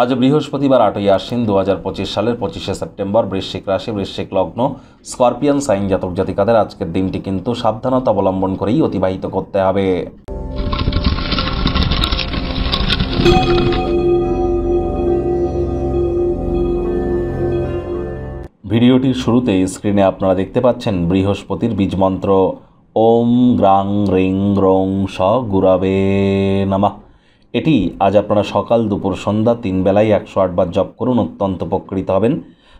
আজ বৃহস্পতিবার 8ই আশ্বিন 2025 সালের 25শে সেপ্টেম্বর। বৃশ্চিক রাশি, বৃশ্চিক লগ্ন, স্করপিয়ান সাইন জাতক জাতিকাদের আজকের দিনটি কিন্তু সাবধানতা অবলম্বন করেই অতিবাহিত করতে হবে। ভিডিওটির শুরুতেই স্ক্রিনে আপনারা দেখতে পাচ্ছেন বৃহস্পতির বীজমন্ত্র ওম গ্রাং রিং গ্রং স গুরবে নমঃ। এটি আজ আপনারা সকাল দুপুর সন্ধ্যা 3 বেলায় 108 বার জপ করুন, অত্যন্ত উপকৃত হবেন।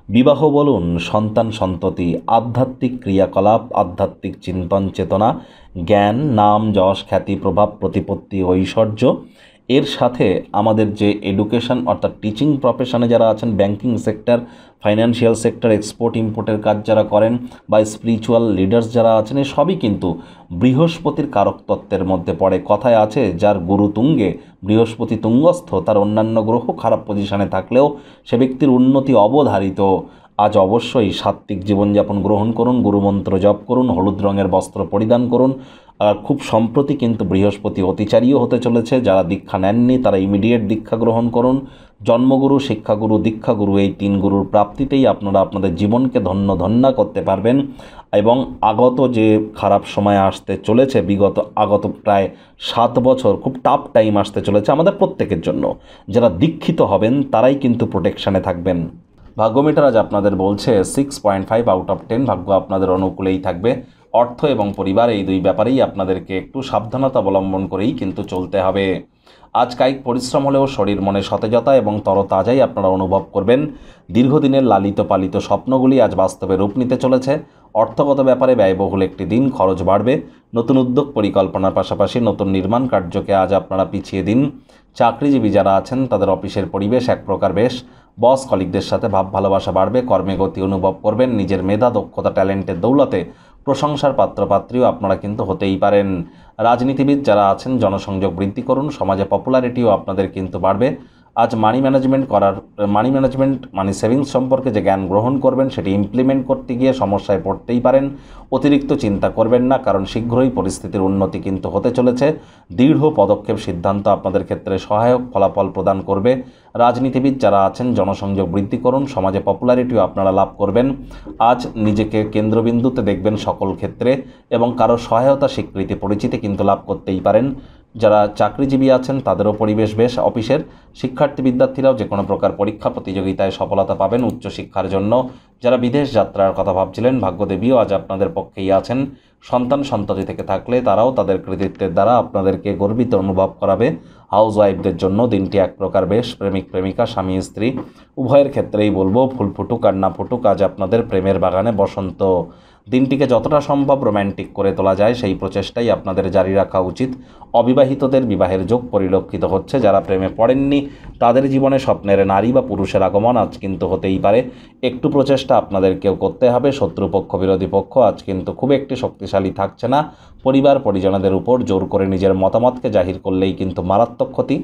বিবাহ বলুন, সন্তান সন্ততি, আধ্যাত্মিক ক্রিয়াকলাপ, আধ্যাত্মিক চিন্তন চেতনা, জ্ঞান, নাম যশ খ্যাতি প্রভাব প্রতিপত্তি ঐশ্বর্য, এর সাথে আমাদের যে এডুকেশন অর্থাৎ টিচিং প্রফেশনে যারা আছেন, banking sector, financial sector, export ইম্পোর্টের কাজ যারা করেন বা স্পিরিচুয়াল লিডার্স যারা আছেন, এই সবই কিন্তু বৃহস্পতির কারক তত্ত্বের মধ্যে পড়ে। কথায় আছে, যার গুরু তুঙ্গে বৃহস্পতি তুঙ্গস্থ, তার অন্যান্য গ্রহ খারাপ পজিশনে থাকলেও সে ব্যক্তির উন্নতি অবধারিত। আজ অবশ্যই সাত্ত্বিক জীবনযাপন গ্রহণ করুন, গুরুমন্ত্র জপ করুন, হলুদ রঙের বস্ত্র পরিধান করুন। আর খুব সম্প্রতি কিন্তু বৃহস্পতি অতিচারীও হতে চলেছে। যারা দীক্ষা নেননি তারা ইমিডিয়েট দীক্ষা গ্রহণ করুন। জন্মগুরু, শিক্ষাগুরু, দীক্ষাগুরু, এই 3 গুরুর প্রাপ্তিতেই আপনারা আপনাদের জীবনকে ধন্য করতে পারবেন। এবং আগত যে খারাপ সময় আসতে চলেছে, আগত প্রায় 7 বছর খুব টাফ টাইম আসতে চলেছে আমাদের প্রত্যেকের জন্য। যারা দীক্ষিত হবেন তারাই কিন্তু প্রোটেকশানে থাকবেন। ভাগ্যমিটার আজ আপনাদের বলছে 6.5 আউট অফ 10। ভাগ্য আপনাদের অনুকূলেই থাকবে। অর্থ এবং পরিবার, এই 2 ব্যাপারেই আপনাদেরকে একটু সাবধানতা অবলম্বন করেই কিন্তু চলতে হবে। আজ কায়িক পরিশ্রম হলেও শরীর মনে সতেজতা এবং তরতাজাই আপনারা অনুভব করবেন। দীর্ঘদিনের লালিত পালিত স্বপ্নগুলি আজ বাস্তবে রূপ নিতে চলেছে। অর্থগত ব্যাপারে ব্যয়বহুল একটি দিন, খরচ বাড়বে। নতুন উদ্যোগ পরিকল্পনার পাশাপাশি নতুন নির্মাণ কার্যকে আজ আপনারা পিছিয়ে দিন। চাকরিজীবী যারা আছেন তাদের অফিসের পরিবেশ এক প্রকার বেশ। বস কলিগদের সাথে ভাব ভালোবাসা বাড়বে। কর্মে গতি অনুভব করবেন। নিজের মেধা, দক্ষতা, ট্যালেন্টের দৌলতে প্রশংসার পাত্রপাত্রীও আপনারা কিন্তু হতেই পারেন। রাজনীতিবিদ যারা আছেন জনসংযোগ বৃদ্ধি করুন। সমাজে পপুলারিটিও আপনাদের কিন্তু বাড়বে। আজ মানি ম্যানেজমেন্ট মানি সেভিংস সম্পর্কে যে জ্ঞান গ্রহণ করবেন সেটি ইমপ্লিমেন্ট করতে গিয়ে সমস্যায় পড়তেই পারেন। অতিরিক্ত চিন্তা করবেন না, কারণ শীঘ্রই পরিস্থিতির উন্নতি কিন্তু হতে চলেছে। দৃঢ় পদক্ষেপ সিদ্ধান্ত আপনাদের ক্ষেত্রে সহায়ক ফলাফল প্রদান করবে। রাজনীতিবিদ যারা আছেন জনসংযোগ বৃদ্ধি করুন। সমাজে পপুলারিটিও আপনারা লাভ করবেন। আজ নিজেকে কেন্দ্রবিন্দুতে দেখবেন সকল ক্ষেত্রে এবং কারো সহায়তা, স্বীকৃতি, পরিচিতি কিন্তু লাভ করতেই পারেন। যারা চাকরিজীবী আছেন তাদেরও পরিবেশ বেশ। অফিসের শিক্ষার্থী বিদ্যার্থীরাও যে কোনো প্রকার পরীক্ষা প্রতিযোগিতায় সফলতা পাবেন উচ্চশিক্ষার জন্য। যারা বিদেশ যাত্রার কথা ভাবছিলেন, ভাগ্যদেবীও আজ আপনাদের পক্ষেই আছেন। সন্তান সন্ততি থেকে থাকলে তারাও তাদের কৃতিত্বের দ্বারা আপনাদেরকে গর্বিত অনুভব করাবে। হাউস ওয়াইফদের জন্য দিনটি এক প্রকার বেশ। প্রেমিক প্রেমিকা, স্বামী স্ত্রী উভয়ের ক্ষেত্রেই বলবো, ফুল ফুটুক আর না ফুটুক, আজ আপনাদের প্রেমের বাগানে বসন্ত। দিনটিকে যতটা সম্ভব রোম্যান্টিক করে তোলা যায় সেই প্রচেষ্টাই আপনাদের জারি রাখা উচিত। অবিবাহিতদের বিবাহের যোগ পরিলক্ষিত হচ্ছে। যারা প্রেমে পড়েননি তাদের জীবনে স্বপ্নের নারী বা পুরুষের আগমন আজ কিন্তু হতেই পারে। একটু প্রচেষ্টা আপনাদেরকেও করতে হবে। শত্রুপক্ষ, বিরোধী পক্ষ আজ কিন্তু খুব একটি শক্তিশালী থাকছে না। পরিবার পরিজনদের উপর জোর করে নিজের মতামতকে জাহির করলেই কিন্তু মারাত্মক ক্ষতি।